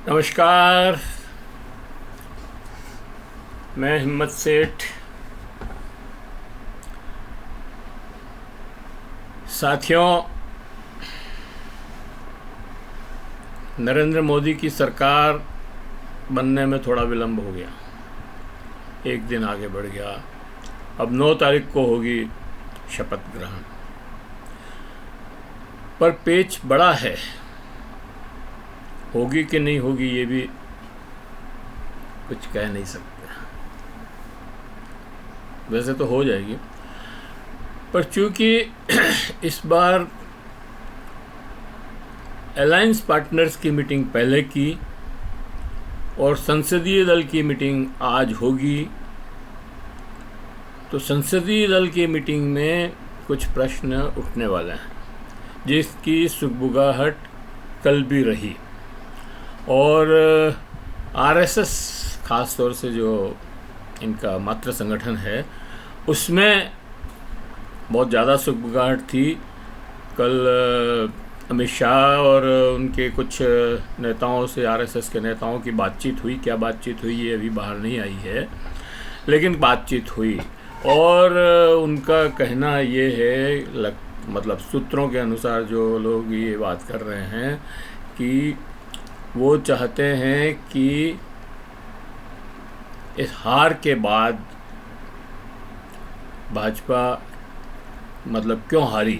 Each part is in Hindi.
नमस्कार। मैं हिम्मत सेठ। साथियों, नरेंद्र मोदी की सरकार बनने में थोड़ा विलंब हो गया, एक दिन आगे बढ़ गया। अब 9 तारीख को होगी शपथ ग्रहण, पर पेच बड़ा है। होगी कि नहीं होगी ये भी कुछ कह नहीं सकते। वैसे तो हो जाएगी, पर चूंकि इस बार अलायंस पार्टनर्स की मीटिंग पहले की और संसदीय दल की मीटिंग आज होगी, तो संसदीय दल की मीटिंग में कुछ प्रश्न उठने वाले हैं, जिसकी सुगबुगाहट कल भी रही। और आरएसएस ख़ास तौर से जो इनका मातृ संगठन है, उसमें बहुत ज़्यादा सुगबुगाहट थी। कल अमित शाह और उनके कुछ नेताओं से, आरएसएस के नेताओं की बातचीत हुई। क्या बातचीत हुई ये अभी बाहर नहीं आई है, लेकिन बातचीत हुई। और उनका कहना ये है, मतलब सूत्रों के अनुसार जो लोग ये बात कर रहे हैं कि वो चाहते हैं कि इस हार के बाद भाजपा मतलब क्यों हारी,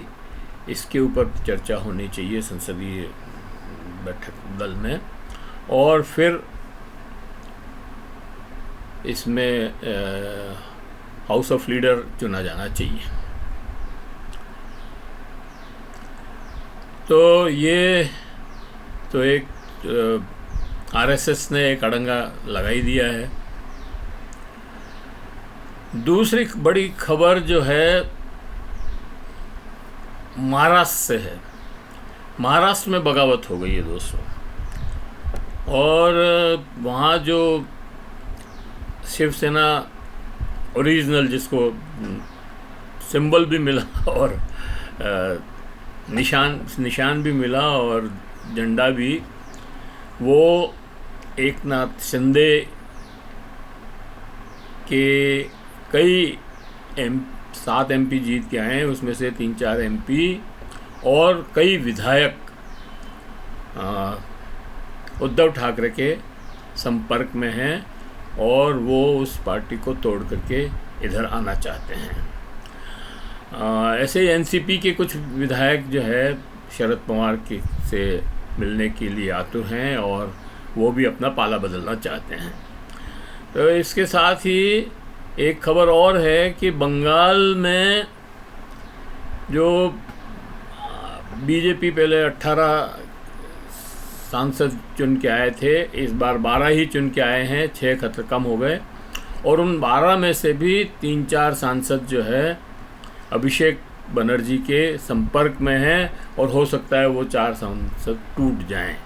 इसके ऊपर चर्चा होनी चाहिए संसदीय बैठक दल में, और फिर इसमें हाउस ऑफ लीडर चुना जाना चाहिए। तो ये तो एक आरएसएस ने एक अड़ंगा लगा ही दिया है। दूसरी बड़ी खबर जो है महाराष्ट्र से है। महाराष्ट्र में बगावत हो गई है दोस्तों, और वहाँ जो शिवसेना ओरिजिनल, जिसको सिंबल भी मिला और निशान भी मिला और झंडा भी, वो एक नाथ शिंदे के कई 7 एमपी जीत के आए हैं, उसमें से 3-4 एमपी और कई विधायक उद्धव ठाकरे के संपर्क में हैं, और वो उस पार्टी को तोड़ करके इधर आना चाहते हैं। ऐसे एनसीपी के कुछ विधायक जो है शरद पवार के से मिलने के लिए आतुर हैं, और वो भी अपना पाला बदलना चाहते हैं। तो इसके साथ ही एक खबर और है कि बंगाल में जो बीजेपी पहले 18 सांसद चुन के आए थे, इस बार 12 ही चुन के आए हैं, 6 खतर कम हो गए। और उन 12 में से भी 3-4 सांसद जो है अभिषेक बनर्जी के संपर्क में हैं, और हो सकता है वो 4 सांसद टूट जाएं।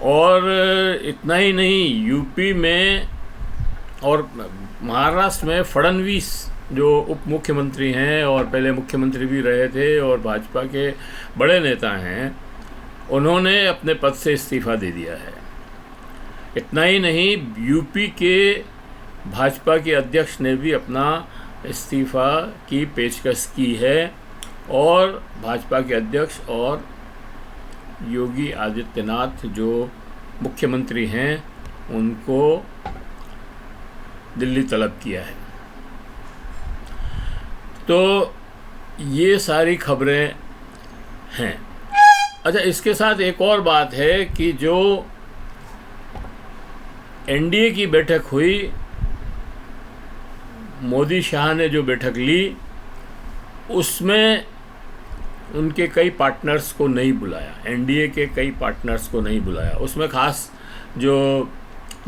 और इतना ही नहीं, यूपी में और महाराष्ट्र में फडणवीस जो उप मुख्यमंत्री हैं और पहले मुख्यमंत्री भी रहे थे और भाजपा के बड़े नेता हैं, उन्होंने अपने पद से इस्तीफ़ा दे दिया है। इतना ही नहीं, यूपी के भाजपा के अध्यक्ष ने भी अपना इस्तीफ़ा की पेशकश की है, और भाजपा के अध्यक्ष और योगी आदित्यनाथ जो मुख्यमंत्री हैं, उनको दिल्ली तलब किया है। तो ये सारी खबरें हैं। अच्छा, इसके साथ एक और बात है कि जो एनडीए की बैठक हुई, मोदी शाह ने जो बैठक ली, उसमें उनके कई पार्टनर्स को नहीं बुलाया, एनडीए के कई पार्टनर्स को नहीं बुलाया। उसमें ख़ास जो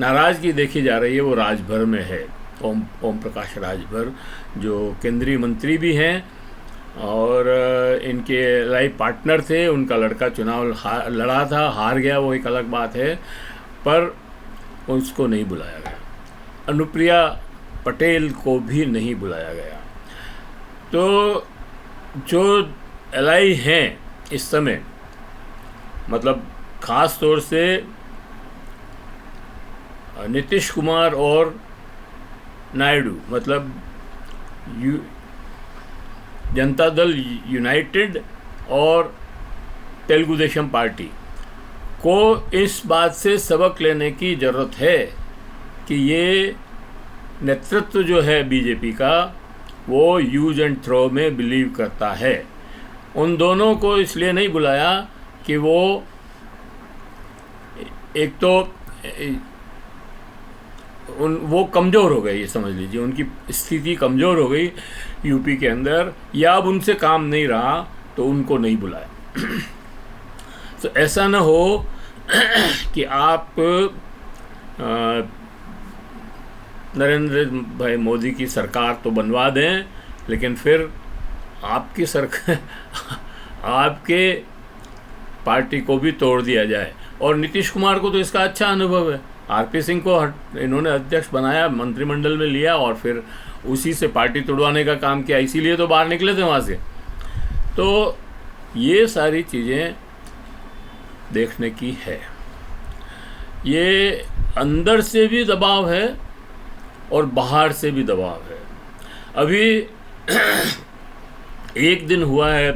नाराज़गी देखी जा रही है वो राजभर में है। ओम प्रकाश राजभर जो केंद्रीय मंत्री भी हैं और इनके लाइफ पार्टनर थे, उनका लड़का चुनाव लड़ा था, हार गया, वो एक अलग बात है, पर उसको नहीं बुलाया गया। अनुप्रिया पटेल को भी नहीं बुलाया गया। तो जो एलआई हैं इस समय, मतलब ख़ास तौर से नीतीश कुमार और नायडू, मतलब जनता दल यूनाइटेड और तेलुगु देशम पार्टी को इस बात से सबक लेने की ज़रूरत है कि ये नेतृत्व जो है बीजेपी का वो यूज एंड थ्रो में बिलीव करता है। उन दोनों को इसलिए नहीं बुलाया कि वो एक तो वो कमज़ोर हो गए, ये समझ लीजिए उनकी स्थिति कमज़ोर हो गई यूपी के अंदर, या अब उनसे काम नहीं रहा तो उनको नहीं बुलाया। तो ऐसा न हो कि आप नरेंद्र भाई मोदी की सरकार तो बनवा दें, लेकिन फिर आपकी सरकार आपके पार्टी को भी तोड़ दिया जाए। और नीतीश कुमार को तो इसका अच्छा अनुभव है, आरपी सिंह को इन्होंने अध्यक्ष बनाया, मंत्रिमंडल में लिया और फिर उसी से पार्टी तोड़वाने का काम किया, इसीलिए तो बाहर निकले थे वहाँ से। तो ये सारी चीज़ें देखने की है। ये अंदर से भी दबाव है और बाहर से भी दबाव है। अभी एक दिन हुआ है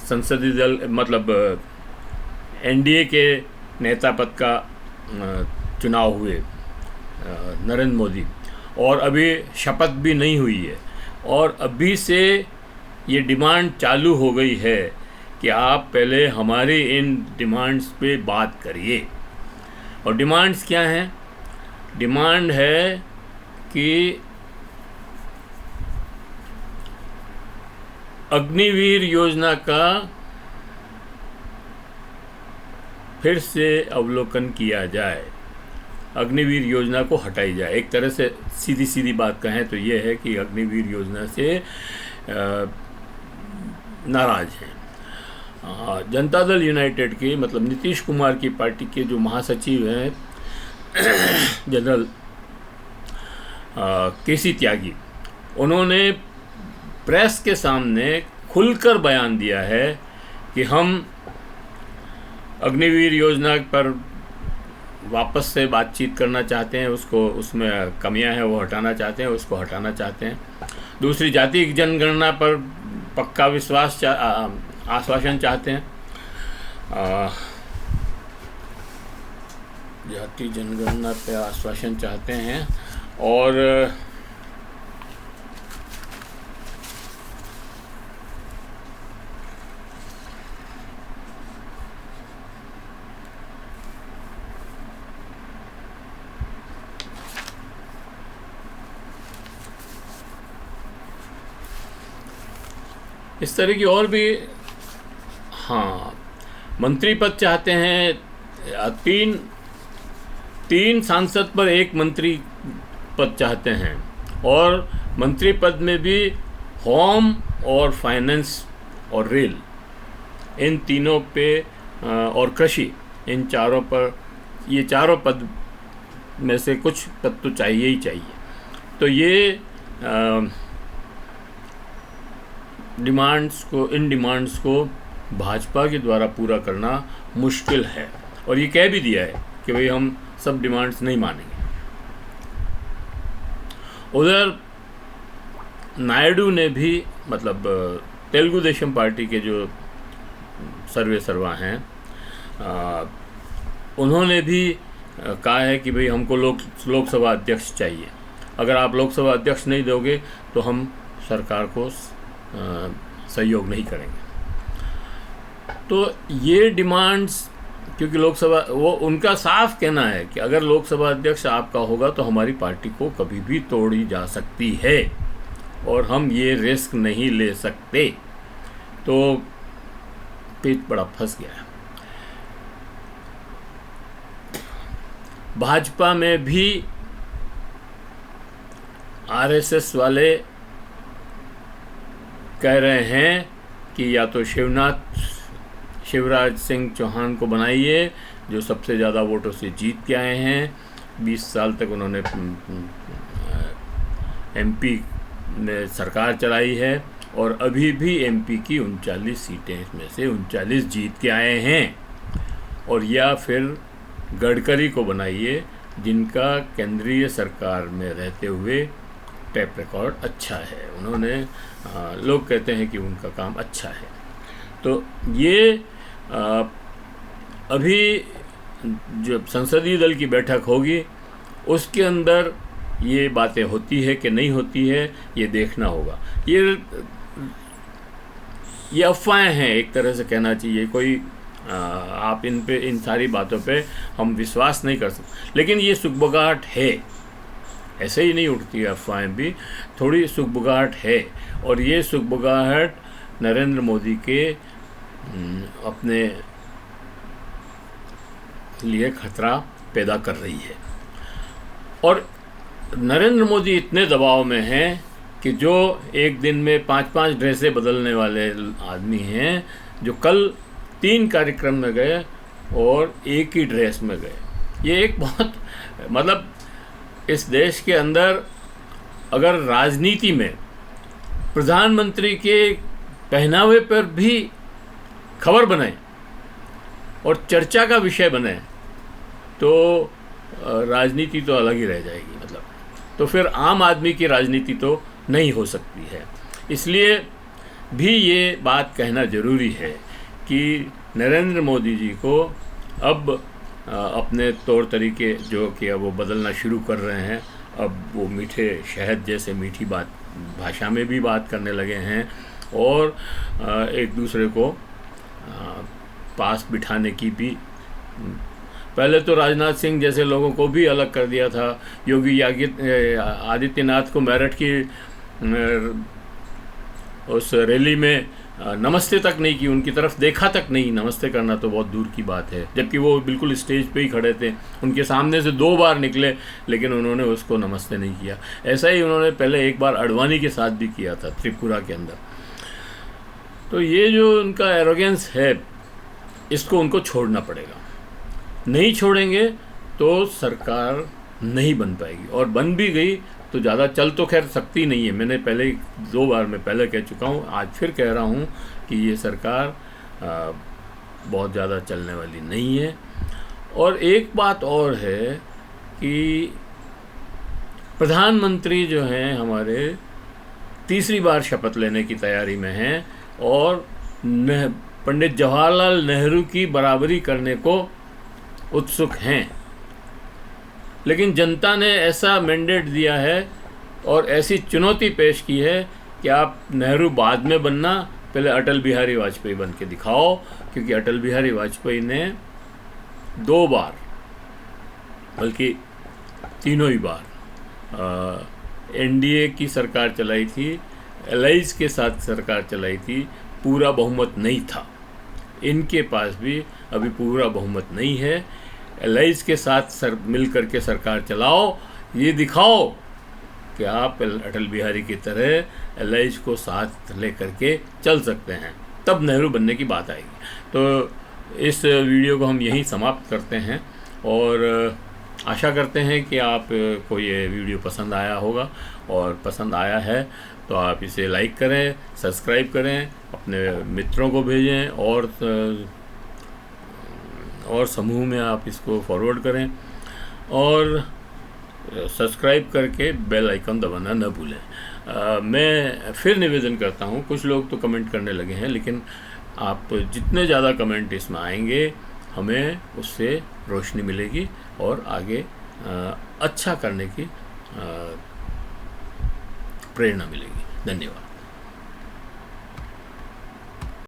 संसदीय दल मतलब एनडीए के नेता पद का चुनाव हुए नरेंद्र मोदी, और अभी शपथ भी नहीं हुई है, और अभी से ये डिमांड चालू हो गई है कि आप पहले हमारी इन डिमांड्स पे बात करिए। और डिमांड्स क्या हैं? डिमांड है कि अग्निवीर योजना का फिर से अवलोकन किया जाए, अग्निवीर योजना को हटाई जाए। एक तरह से सीधी सीधी बात कहें तो ये है कि अग्निवीर योजना से नाराज हैं। जनता दल यूनाइटेड की मतलब नीतीश कुमार की पार्टी के जो महासचिव हैं जनरल केसी त्यागी, उन्होंने प्रेस के सामने खुलकर बयान दिया है कि हम अग्निवीर योजना पर वापस से बातचीत करना चाहते हैं, उसको उसमें कमियां हैं वो हटाना चाहते हैं, उसको हटाना चाहते हैं। दूसरी, जाति जनगणना पर पक्का विश्वास आश्वासन चाहते हैं, जाति जनगणना पे आश्वासन चाहते हैं। और इस तरह की और भी, हाँ, मंत्री पद चाहते हैं। तीन सांसद पर एक मंत्री पद चाहते हैं, और मंत्री पद में भी होम और फाइनेंस और रेल, इन तीनों पे और कृषि, इन चारों पर, ये चारों पद में से कुछ पद तो चाहिए ही चाहिए। तो ये इन डिमांड्स को भाजपा के द्वारा पूरा करना मुश्किल है, और ये कह भी दिया है कि भाई हम सब डिमांड्स नहीं मानेंगे। उधर नायडू ने भी मतलब तेलुगु देशम पार्टी के जो सर्वा हैं, उन्होंने भी कहा है कि भाई हमको लोकसभा अध्यक्ष चाहिए, अगर आप लोकसभा अध्यक्ष नहीं दोगे तो हम सरकार को सहयोग नहीं करेंगे। तो ये डिमांड्स, क्योंकि लोकसभा, वो उनका साफ कहना है कि अगर लोकसभा अध्यक्ष आपका होगा तो हमारी पार्टी को कभी भी तोड़ी जा सकती है और हम ये रिस्क नहीं ले सकते। तो पेट बड़ा फंस गया है। भाजपा में भी आरएसएस वाले कह रहे हैं कि या तो शिवराज सिंह चौहान को बनाइए, जो सबसे ज़्यादा वोटों से जीत के आए हैं। 20 साल तक उन्होंने एमपी में सरकार चलाई है और अभी भी एमपी की 39 सीटें में से 39 जीत के आए हैं। और या फिर गडकरी को बनाइए, जिनका केंद्रीय सरकार में रहते हुए टैप रिकॉर्ड अच्छा है। उन्होंने लोग कहते हैं कि उनका काम अच्छा है। तो ये अभी जो संसदीय दल की बैठक होगी उसके अंदर ये बातें होती है कि नहीं होती है, ये देखना होगा। ये अफवाहें हैं, एक तरह से कहना चाहिए। कोई आप इन सारी बातों पे हम विश्वास नहीं कर सकते, लेकिन ये सुगबुगाहट है, ऐसे ही नहीं उठती है अफवाहें भी, थोड़ी सुगबुगाहट है। और ये सुगबुगाहट नरेंद्र मोदी के अपने लिए खतरा पैदा कर रही है। और नरेंद्र मोदी इतने दबाव में हैं कि जो एक दिन में 5-5 ड्रेसें बदलने वाले आदमी हैं, जो कल 3 कार्यक्रम में गए और एक ही ड्रेस में गए। ये एक बहुत मतलब इस देश के अंदर अगर राजनीति में प्रधानमंत्री के पहनावे पर भी खबर बने और चर्चा का विषय बने तो राजनीति तो अलग ही रह जाएगी। मतलब तो फिर आम आदमी की राजनीति तो नहीं हो सकती है। इसलिए भी ये बात कहना ज़रूरी है कि नरेंद्र मोदी जी को अब अपने तौर तरीके जो कि अब वो बदलना शुरू कर रहे हैं। अब वो मीठे शहद जैसे मीठी भाषा में भी बात करने लगे हैं और एक दूसरे को पास बिठाने की भी, पहले तो राजनाथ सिंह जैसे लोगों को भी अलग कर दिया था। योगी आदित्यनाथ को मेरठ की उस रैली में नमस्ते तक नहीं की, उनकी तरफ देखा तक नहीं। नमस्ते करना तो बहुत दूर की बात है, जबकि वो बिल्कुल स्टेज पे ही खड़े थे, उनके सामने से 2 बार निकले लेकिन उन्होंने उसको नमस्ते नहीं किया। ऐसा ही उन्होंने पहले एक बार अडवाणी के साथ भी किया था त्रिपुरा के अंदर। तो ये जो उनका एरोगेंस है, इसको उनको छोड़ना पड़ेगा। नहीं छोड़ेंगे तो सरकार नहीं बन पाएगी, और बन भी गई तो ज़्यादा चल तो खैर सकती नहीं है। मैंने पहले 2 बार मैं पहले कह चुका हूँ, आज फिर कह रहा हूँ कि ये सरकार बहुत ज़्यादा चलने वाली नहीं है। और एक बात और है कि प्रधानमंत्री जो हैं हमारे तीसरी बार शपथ लेने की तैयारी में हैं और पंडित जवाहरलाल नेहरू की बराबरी करने को उत्सुक हैं। लेकिन जनता ने ऐसा मैंडेट दिया है और ऐसी चुनौती पेश की है कि आप नेहरू बाद में बनना, पहले अटल बिहारी वाजपेयी बन के दिखाओ। क्योंकि अटल बिहारी वाजपेयी ने 2 बार, बल्कि तीनों ही बार एनडीए की सरकार चलाई थी, एलाइज के साथ सरकार चलाई थी, पूरा बहुमत नहीं था। इनके पास भी अभी पूरा बहुमत नहीं है। एलाइज के साथ मिल करके सरकार चलाओ, ये दिखाओ कि आप अटल बिहारी की तरह एलाइज को साथ ले करके चल सकते हैं, तब नेहरू बनने की बात आएगी। तो इस वीडियो को हम यहीं समाप्त करते हैं और आशा करते हैं कि आपको ये वीडियो पसंद आया होगा, और पसंद आया है तो आप इसे लाइक करें, सब्सक्राइब करें, अपने मित्रों को भेजें और समूह में आप इसको फॉरवर्ड करें, और सब्सक्राइब करके बेल आइकन दबाना न भूलें। मैं फिर निवेदन करता हूँ, कुछ लोग तो कमेंट करने लगे हैं, लेकिन आप जितने ज़्यादा कमेंट इसमें आएंगे हमें उससे रोशनी मिलेगी और आगे अच्छा करने की प्रेरणा मिलेगी। धन्यवाद।